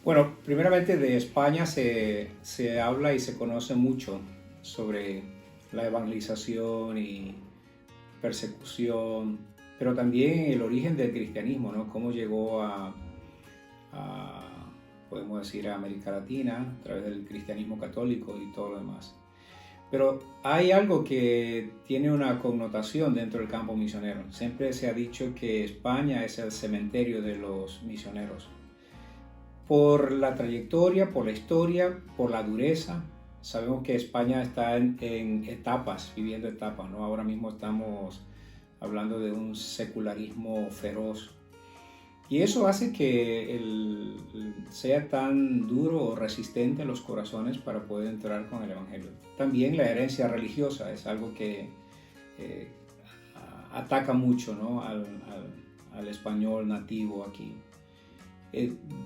Bueno, primeramente de España se habla y se conoce mucho sobre la evangelización y persecución, pero también el origen del cristianismo, ¿no? Cómo llegó podemos decir, a América Latina a través del cristianismo católico y todo lo demás. Pero hay algo que tiene una connotación dentro del campo misionero. Siempre se ha dicho que España es el cementerio de los misioneros. Por la trayectoria, por la historia, por la dureza. Sabemos que España está en etapas, viviendo etapas, ¿no? Ahora mismo estamos hablando de un secularismo feroz. Y eso hace que sea tan duro o resistente en los corazones para poder entrar con el Evangelio. También la herencia religiosa es algo que eh, ataca mucho, ¿no? al español nativo aquí.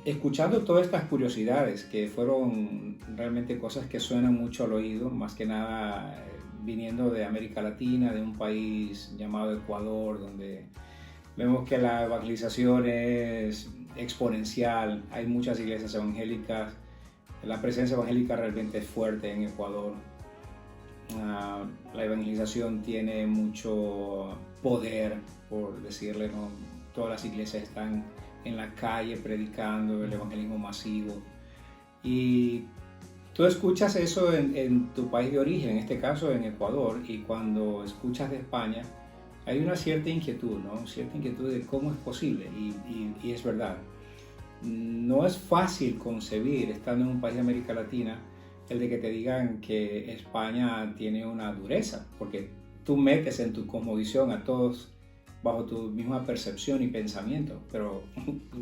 Escuchando todas estas curiosidades que fueron realmente cosas que suenan mucho al oído, más que nada viniendo de América Latina, de un país llamado Ecuador, donde vemos que la evangelización es exponencial, hay muchas iglesias evangélicas, la presencia evangélica realmente es fuerte en Ecuador. La evangelización tiene mucho poder, por decirle, ¿no? Todas las iglesias están en la calle predicando el evangelismo masivo. Y tú escuchas eso en tu país de origen, en este caso en Ecuador, y cuando escuchas de España, hay una cierta inquietud, ¿no? Cierta inquietud de cómo es posible, y es verdad. No es fácil concebir, estando en un país de América Latina, el de que te digan que España tiene una dureza, porque tú metes en tu cosmovisión a todos bajo tu misma percepción y pensamiento, pero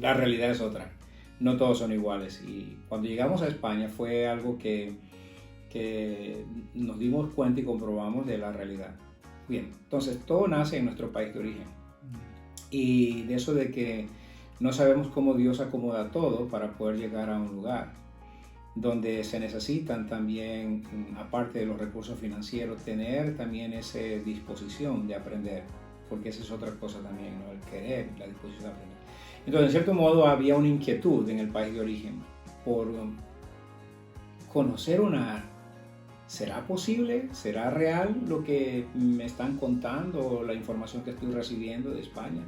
la realidad es otra. No todos son iguales. Y cuando llegamos a España fue algo que nos dimos cuenta y comprobamos de la realidad. Bien, entonces todo nace en nuestro país de origen. Y de eso de que no sabemos cómo Dios acomoda todo para poder llegar a un lugar donde se necesitan también, aparte de los recursos financieros, tener también esa disposición de aprender, porque esa es otra cosa también, ¿no? El querer, la disposición de aprender. Entonces, en cierto modo, había una inquietud en el país de origen por conocer una... ¿Será posible? ¿Será real lo que me están contando, la información que estoy recibiendo de España?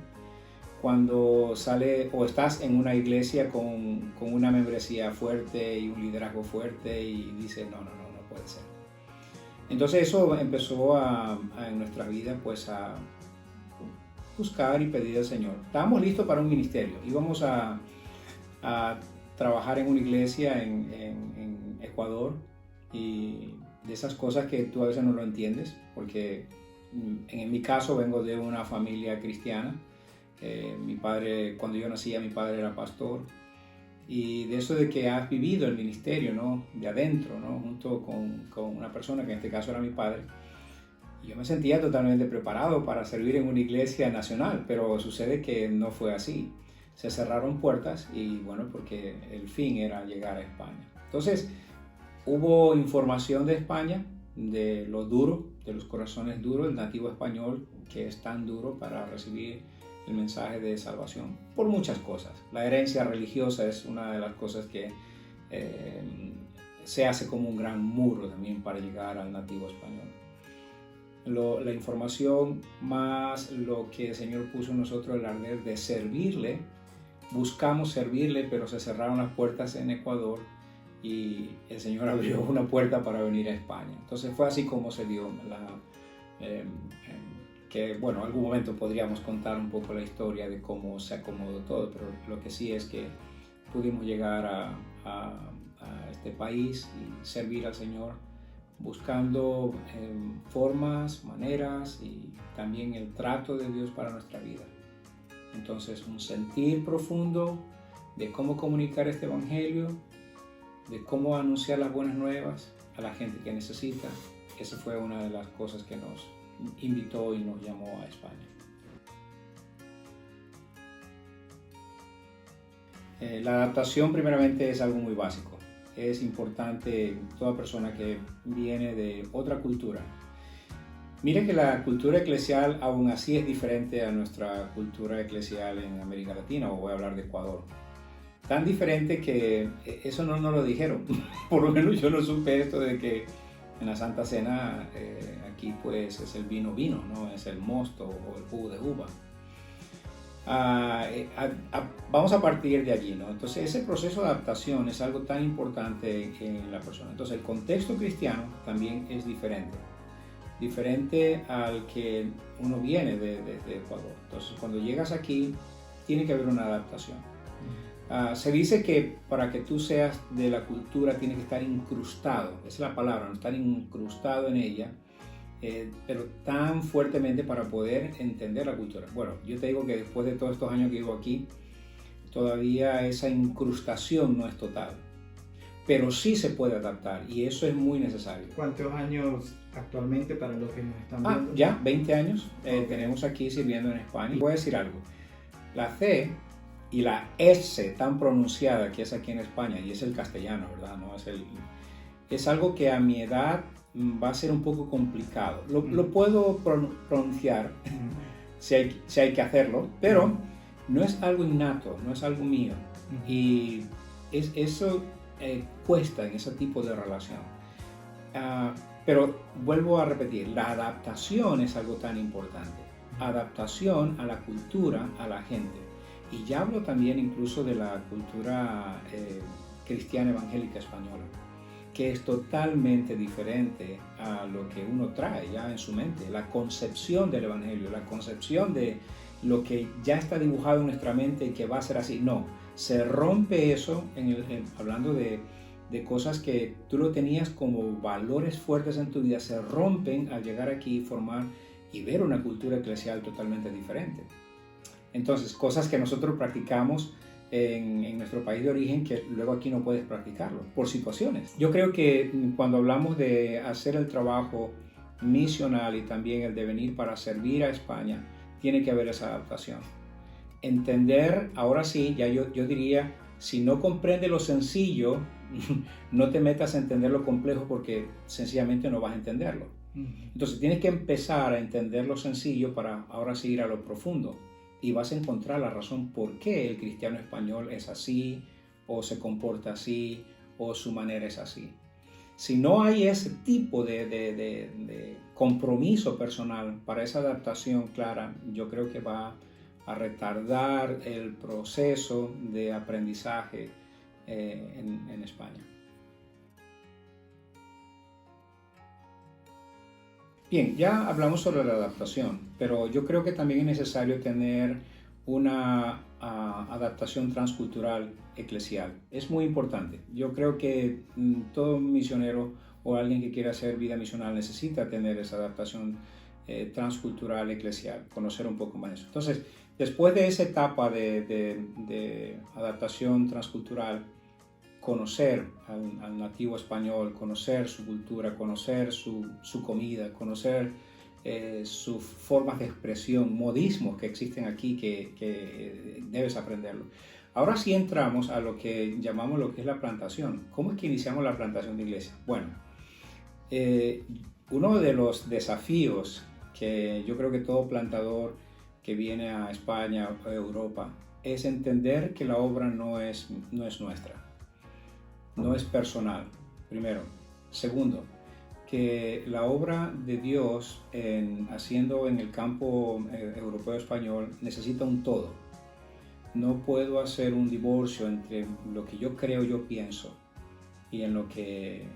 Cuando sale o estás en una iglesia con una membresía fuerte y un liderazgo fuerte y dices, no puede ser. Entonces eso empezó en nuestra vida pues a buscar y pedir al Señor. Estábamos listos para un ministerio, íbamos a trabajar en una iglesia en Ecuador, y de esas cosas que tú a veces no lo entiendes, porque en mi caso vengo de una familia cristiana. Mi padre, cuando yo nacía, mi padre era pastor, y de eso de que has vivido el ministerio, ¿no? De adentro, ¿no? Junto con una persona que en este caso era mi padre. Yo me sentía totalmente preparado para servir en una iglesia nacional, pero sucede que no fue así. Se cerraron puertas y bueno, porque el fin era llegar a España. Entonces, hubo información de España, de lo duro, de los corazones duros, el nativo español que es tan duro para recibir el mensaje de salvación, por muchas cosas. La herencia religiosa es una de las cosas que se hace como un gran muro también para llegar al nativo español. La información más lo que el Señor puso en nosotros, el arder de servirle. Buscamos servirle, pero se cerraron las puertas en Ecuador y el Señor abrió una puerta para venir a España. Entonces fue así como se dio que bueno, en algún momento podríamos contar un poco la historia de cómo se acomodó todo, pero lo que sí es que pudimos llegar a este país y servir al Señor buscando formas, maneras y también el trato de Dios para nuestra vida. Entonces, un sentir profundo de cómo comunicar este evangelio, de cómo anunciar las buenas nuevas a la gente que necesita. Esa fue una de las cosas que nos invitó y nos llamó a España. La adaptación primeramente es algo muy básico. Es importante toda persona que viene de otra cultura. Mire que la cultura eclesial aún así es diferente a nuestra cultura eclesial en América Latina, o voy a hablar de Ecuador. Tan diferente que eso no nos lo dijeron. Por lo menos yo no supe esto de que en la Santa Cena aquí pues es el vino, ¿no? Es el mosto o el jugo de uva. Vamos a partir de allí, ¿no? Entonces ese proceso de adaptación es algo tan importante en la persona. Entonces el contexto cristiano también es diferente al que uno viene de Ecuador. Entonces cuando llegas aquí tiene que haber una adaptación. Se dice que para que tú seas de la cultura tienes que estar incrustado, esa es la palabra, ¿no? Estar incrustado en ella, pero tan fuertemente para poder entender la cultura. Bueno, yo te digo que después de todos estos años que vivo aquí, todavía esa incrustación no es total, pero sí se puede adaptar y eso es muy necesario. ¿Cuántos años actualmente para los que nos están viendo? Ya 20 años Okay. tenemos aquí sirviendo en España. Voy a decir algo, la C y la S tan pronunciada que es aquí en España, y es el castellano, ¿verdad? ¿No? Es algo que a mi edad va a ser un poco complicado. Lo puedo pronunciar si hay que hacerlo, pero no es algo innato, no es algo mío. Y eso cuesta en ese tipo de relación. Pero vuelvo a repetir, la adaptación es algo tan importante. Adaptación a la cultura, a la gente. Y ya hablo también incluso de la cultura cristiana evangélica española, que es totalmente diferente a lo que uno trae ya en su mente. La concepción del evangelio, la concepción de lo que ya está dibujado en nuestra mente y que va a ser así. No, se rompe eso hablando de cosas que tú lo tenías como valores fuertes en tu vida, se rompen al llegar aquí y formar y ver una cultura eclesial totalmente diferente. Entonces, cosas que nosotros practicamos en nuestro país de origen que luego aquí no puedes practicarlo por situaciones. Yo creo que cuando hablamos de hacer el trabajo misional y también el de venir para servir a España, tiene que haber esa adaptación. Entender, ahora sí, ya yo diría, si no comprende lo sencillo, no te metas a entender lo complejo porque sencillamente no vas a entenderlo. Entonces tienes que empezar a entender lo sencillo para ahora sí ir a lo profundo. Y vas a encontrar la razón por qué el cristiano español es así, o se comporta así, o su manera es así. Si no hay ese tipo de compromiso personal para esa adaptación clara, yo creo que va a retardar el proceso de aprendizaje en España. Bien, ya hablamos sobre la adaptación, pero yo creo que también es necesario tener una adaptación transcultural eclesial. Es muy importante. Yo creo que todo misionero o alguien que quiera hacer vida misional necesita tener esa adaptación transcultural eclesial, conocer un poco más de eso. Entonces, después de esa etapa de adaptación transcultural, conocer al nativo español, conocer su cultura, conocer su comida, conocer sus formas de expresión, modismos que existen aquí que debes aprenderlo. Ahora sí entramos a lo que llamamos lo que es la plantación. ¿Cómo es que iniciamos la plantación de iglesia? Bueno, uno de los desafíos que yo creo que todo plantador que viene a España o a Europa es entender que la obra no es nuestra. No es personal, primero. Segundo, que la obra de Dios haciendo en el campo europeo español necesita un todo. No puedo hacer un divorcio entre lo que yo creo, yo pienso y en lo que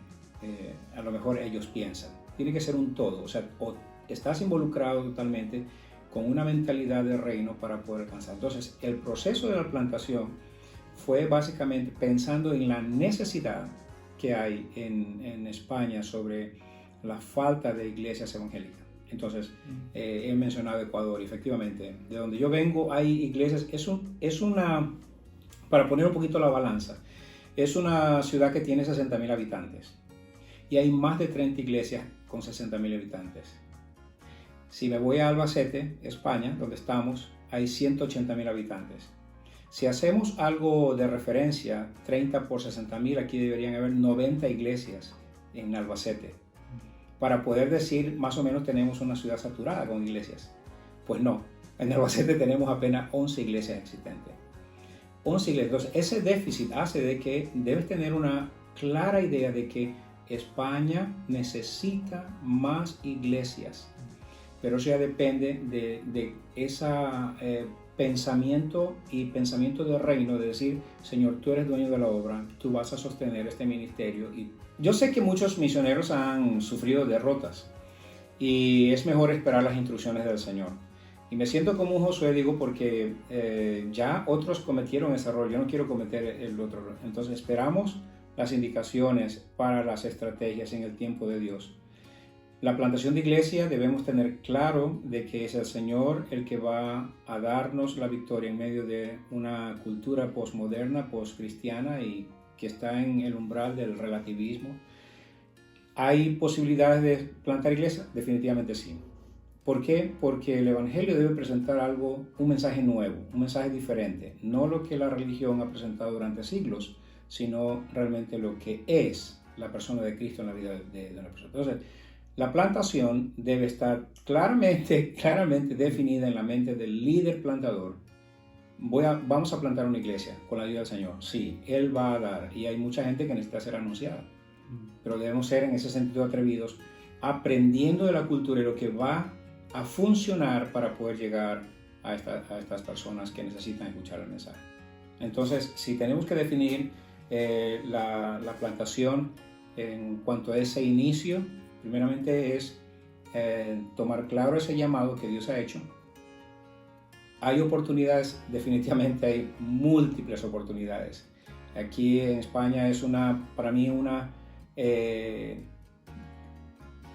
a lo mejor ellos piensan. Tiene que ser un todo, o sea, o estás involucrado totalmente con una mentalidad de reino para poder alcanzar. Entonces, el proceso de la plantación fue básicamente pensando en la necesidad que hay en España sobre la falta de iglesias evangélicas. Entonces, he mencionado Ecuador, efectivamente, de donde yo vengo hay iglesias, para poner un poquito la balanza, es una ciudad que tiene 60.000 habitantes y hay más de 30 iglesias con 60.000 habitantes. Si me voy a Albacete, España, donde estamos, hay 180.000 habitantes. Si hacemos algo de referencia, 30 por 60.000, aquí deberían haber 90 iglesias en Albacete. Para poder decir, más o menos tenemos una ciudad saturada con iglesias. Pues no, en Albacete tenemos apenas 11 iglesias existentes. 11 iglesias. Entonces, ese déficit hace de que debes tener una clara idea de que España necesita más iglesias, pero eso ya depende de ese pensamiento de reino, de decir, Señor, tú eres dueño de la obra, tú vas a sostener este ministerio. Y yo sé que muchos misioneros han sufrido derrotas y es mejor esperar las instrucciones del Señor. Y me siento como un Josué, digo, porque ya otros cometieron ese error, yo no quiero cometer el otro error. Entonces esperamos las indicaciones para las estrategias en el tiempo de Dios. La plantación de iglesia debemos tener claro de que es el Señor el que va a darnos la victoria en medio de una cultura postmoderna, postcristiana y que está en el umbral del relativismo. ¿Hay posibilidades de plantar iglesia? Definitivamente sí. ¿Por qué? Porque el Evangelio debe presentar un mensaje nuevo, un mensaje diferente. No lo que la religión ha presentado durante siglos, sino realmente lo que es la persona de Cristo en la vida de una persona. Entonces, la plantación debe estar claramente definida en la mente del líder plantador. Vamos a plantar una iglesia con la ayuda del Señor. Sí, Él va a dar y hay mucha gente que necesita ser anunciada. Pero debemos ser en ese sentido atrevidos, aprendiendo de la cultura y lo que va a funcionar para poder llegar a estas personas que necesitan escuchar el mensaje. Entonces, si tenemos que definir la plantación en cuanto a ese inicio, primeramente es tomar claro ese llamado que Dios ha hecho. Hay oportunidades, definitivamente hay múltiples oportunidades. Aquí en España es para mí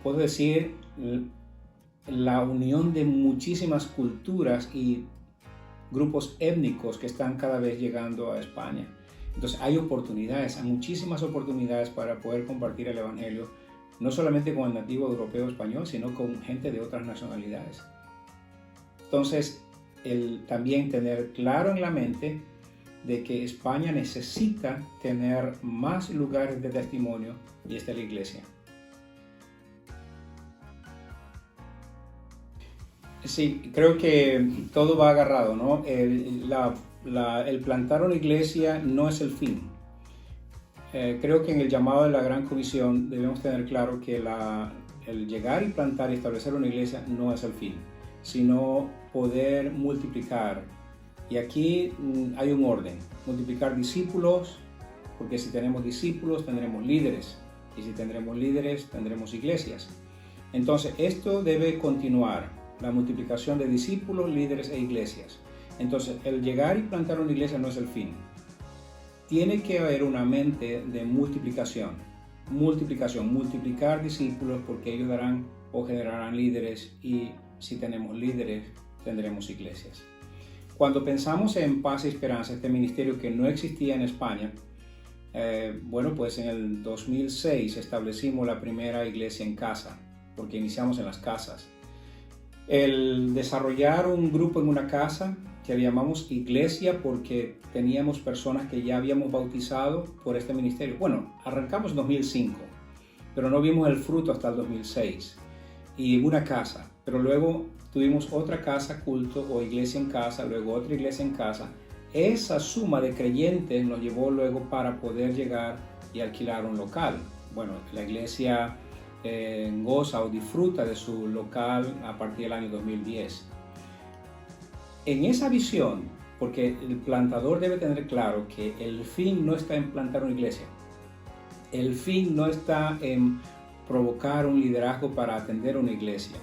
puedo decir, la unión de muchísimas culturas y grupos étnicos que están cada vez llegando a España. Entonces hay muchísimas oportunidades para poder compartir el Evangelio, no solamente con el nativo europeo español, sino con gente de otras nacionalidades. Entonces, también tener claro en la mente de que España necesita tener más lugares de testimonio y esta es la iglesia. Sí, creo que todo va agarrado, ¿no? El plantar una iglesia no es el fin. Creo que en el llamado de la Gran Comisión debemos tener claro que el llegar y plantar y establecer una iglesia no es el fin, sino poder multiplicar. Y aquí hay un orden, multiplicar discípulos, porque si tenemos discípulos tendremos líderes, y si tendremos líderes tendremos iglesias. Entonces esto debe continuar, la multiplicación de discípulos, líderes e iglesias. Entonces el llegar y plantar una iglesia no es el fin. Tiene que haber una mente de multiplicar discípulos porque ellos darán o generarán líderes y si tenemos líderes tendremos iglesias. Cuando pensamos en Paz y Esperanza, este ministerio que no existía en España, pues en el 2006 establecimos la primera iglesia en casa, porque iniciamos en las casas. El desarrollar un grupo en una casa que le llamamos iglesia porque teníamos personas que ya habíamos bautizado por este ministerio. Bueno, arrancamos en 2005, pero no vimos el fruto hasta el 2006. Y una casa, pero luego tuvimos otra casa, culto o iglesia en casa, luego otra iglesia en casa. Esa suma de creyentes nos llevó luego para poder llegar y alquilar un local. Bueno, la iglesia goza o disfruta de su local a partir del año 2010. En esa visión, porque el plantador debe tener claro que el fin no está en plantar una iglesia, el fin no está en provocar un liderazgo para atender una iglesia,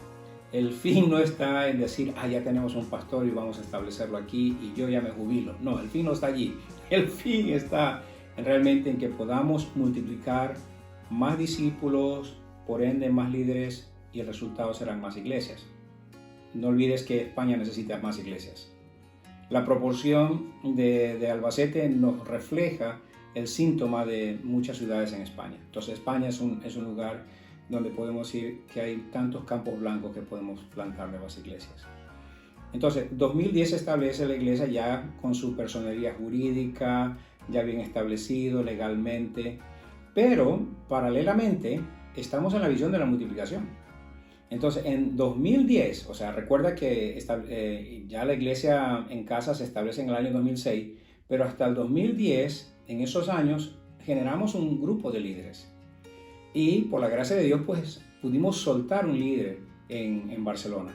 el fin no está en decir, ya tenemos un pastor y vamos a establecerlo aquí y yo ya me jubilo. No, el fin no está allí, el fin está realmente en que podamos multiplicar más discípulos, por ende más líderes y el resultado serán más iglesias. No olvides que España necesita más iglesias. La proporción de Albacete nos refleja el síntoma de muchas ciudades en España. Entonces España es un lugar donde podemos ir que hay tantos campos blancos que podemos plantar nuevas iglesias. Entonces 2010 se establece la iglesia ya con su personería jurídica, ya bien establecido legalmente, pero paralelamente estamos en la visión de la multiplicación. Entonces, en 2010, o sea, recuerda que ya la iglesia en casa se establece en el año 2006, Pero hasta el 2010, en esos años, generamos un grupo de líderes. Y por la gracia de Dios, pues pudimos soltar un líder en Barcelona.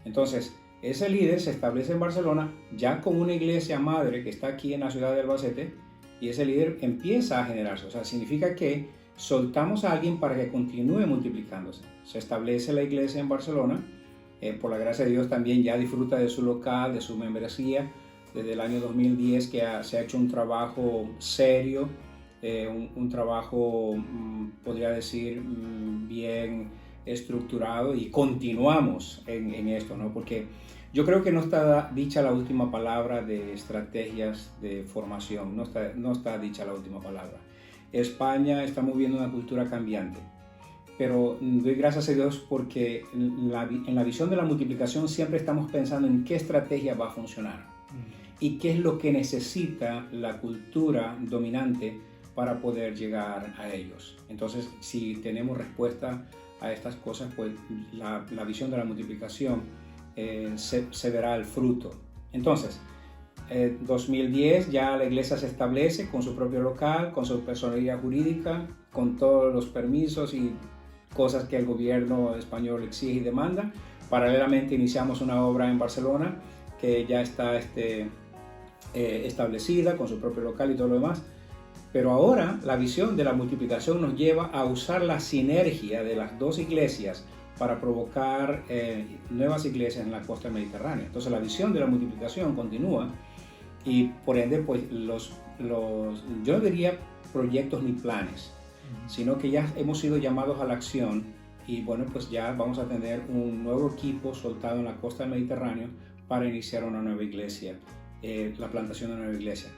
Entonces, ese líder se establece en Barcelona ya con una iglesia madre que está aquí en la ciudad de Albacete, y ese líder empieza a generarse. O sea, significa que soltamos a alguien para que continúe multiplicándose. Se establece la iglesia en Barcelona. Por la gracia de Dios también ya disfruta de su local, de su membresía. Desde el año 2010 que se ha hecho un trabajo serio, un trabajo, podría decir, bien estructurado, y continuamos en esto, ¿no? Porque yo creo que no está dicha la última palabra de estrategias de formación, no está dicha la última palabra. España está moviendo una cultura cambiante, pero doy gracias a Dios porque en la visión de la multiplicación siempre estamos pensando en qué estrategia va a funcionar y qué es lo que necesita la cultura dominante para poder llegar a ellos. Entonces, si tenemos respuesta a estas cosas, pues la visión de la multiplicación se verá el fruto. Entonces, 2010 ya la iglesia se establece con su propio local, con su personalidad jurídica, con todos los permisos y cosas que el gobierno español exige y demanda. Paralelamente iniciamos una obra en Barcelona que ya está establecida con su propio local y todo lo demás. Pero ahora la visión de la multiplicación nos lleva a usar la sinergia de las dos iglesias para provocar nuevas iglesias en la costa mediterránea. Entonces la visión de la multiplicación continúa, y por ende pues yo no diría proyectos ni planes, sino que ya hemos sido llamados a la acción, y bueno, pues ya vamos a tener un nuevo equipo soltado en la costa del Mediterráneo para iniciar una nueva iglesia, la plantación de una nueva iglesia.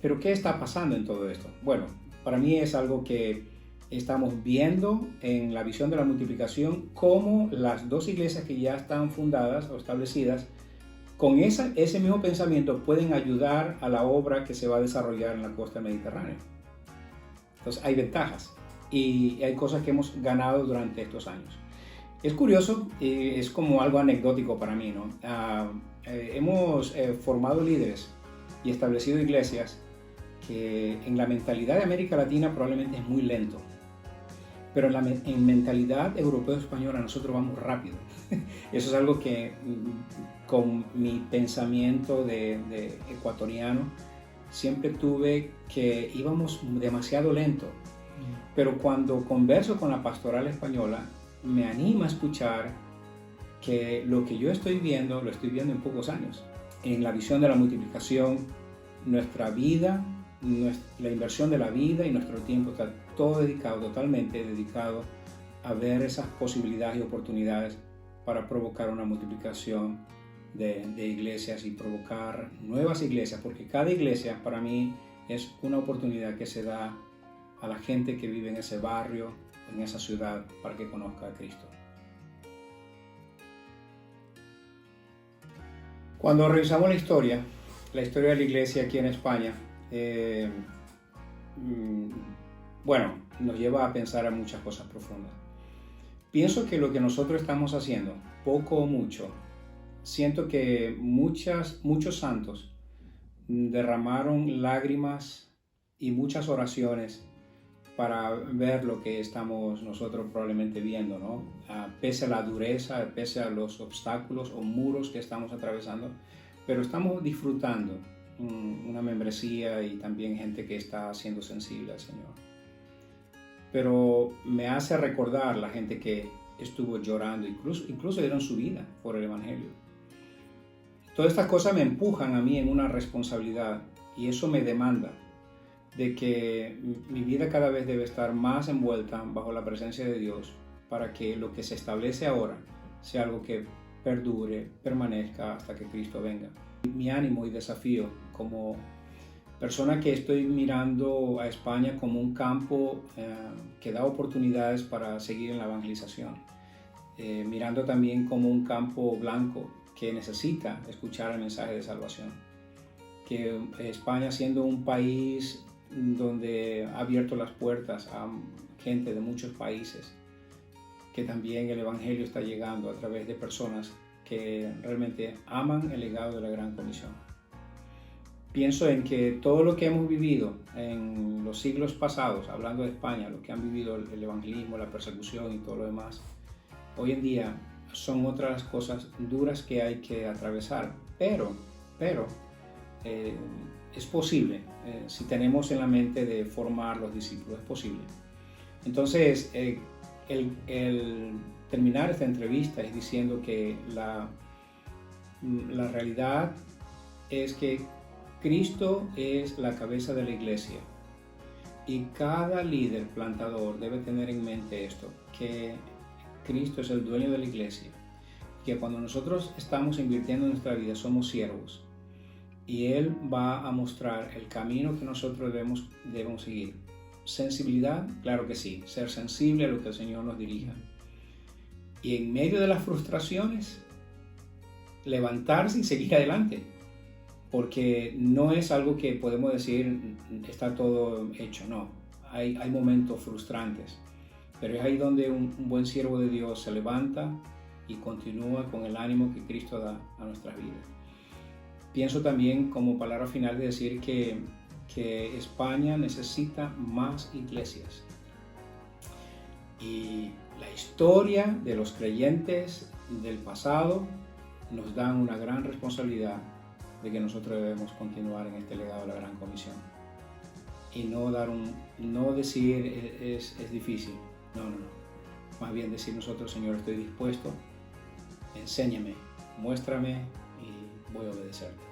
Pero ¿qué está pasando en todo esto? Bueno, para mí es algo que estamos viendo en la visión de la multiplicación, cómo las dos iglesias que ya están fundadas o establecidas, con ese mismo pensamiento pueden ayudar a la obra que se va a desarrollar en la costa mediterránea. Entonces hay ventajas y hay cosas que hemos ganado durante estos años. Es curioso, es como algo anecdótico para mí, ¿no? Hemos formado líderes y establecido iglesias que en la mentalidad de América Latina probablemente es muy lento, pero en mentalidad europeo-española nosotros vamos rápido. Eso es algo que con mi pensamiento de ecuatoriano siempre tuve, que íbamos demasiado lento. Pero cuando converso con la pastoral española, me anima a escuchar que lo que yo estoy viendo, lo estoy viendo en pocos años. En la visión de la multiplicación, nuestra vida, la inversión de la vida y nuestro tiempo está todo dedicado, totalmente dedicado a ver esas posibilidades y oportunidades para provocar una multiplicación de iglesias y provocar nuevas iglesias, porque cada iglesia para mí es una oportunidad que se da a la gente que vive en ese barrio, en esa ciudad, para que conozca a Cristo. Cuando revisamos la historia de la iglesia aquí en España, bueno, nos lleva a pensar en muchas cosas profundas. Pienso que lo que nosotros estamos haciendo, poco o mucho, siento que muchos santos derramaron lágrimas y muchas oraciones para ver lo que estamos nosotros probablemente viendo, ¿no? Pese a la dureza, pese a los obstáculos o muros que estamos atravesando, pero estamos disfrutando una membresía y también gente que está siendo sensible al Señor. Pero me hace recordar la gente que estuvo llorando, incluso dieron su vida por el Evangelio. Todas estas cosas me empujan a mí en una responsabilidad, y eso me demanda de que mi vida cada vez debe estar más envuelta bajo la presencia de Dios, para que lo que se establece ahora sea algo que perdure, permanezca hasta que Cristo venga. Mi ánimo y desafío como persona que estoy mirando a España como un campo que da oportunidades para seguir en la evangelización, mirando también como un campo blanco que necesita escuchar el mensaje de salvación, que España, siendo un país donde ha abierto las puertas a gente de muchos países, que también el Evangelio está llegando a través de personas que realmente aman el legado de la Gran Comisión. pienso en que todo lo que hemos vivido en los siglos pasados, hablando de España, lo que han vivido el evangelismo, la persecución y todo lo demás, hoy en día son otras cosas duras que hay que atravesar, pero es posible, si tenemos en la mente de formar los discípulos, es posible. Entonces, el terminar esta entrevista es diciendo que la realidad es que Cristo es la cabeza de la iglesia y cada líder plantador debe tener en mente esto, que Cristo es el dueño de la iglesia, que cuando nosotros estamos invirtiendo en nuestra vida somos siervos y Él va a mostrar el camino que nosotros debemos seguir. Sensibilidad, claro que sí, ser sensible a lo que el Señor nos dirija. Y en medio de las frustraciones, levantarse y seguir adelante, porque no es algo que podemos decir está todo hecho, no. Hay momentos frustrantes, pero es ahí donde un buen siervo de Dios se levanta y continúa con el ánimo que Cristo da a nuestras vidas. Pienso también como palabra final de decir que España necesita más iglesias. Y la historia de los creyentes del pasado nos dan una gran responsabilidad de que nosotros debemos continuar en este legado de la Gran Comisión. Y no decir es difícil, no. Más bien decir nosotros, Señor, estoy dispuesto, enséñame, muéstrame y voy a obedecerte.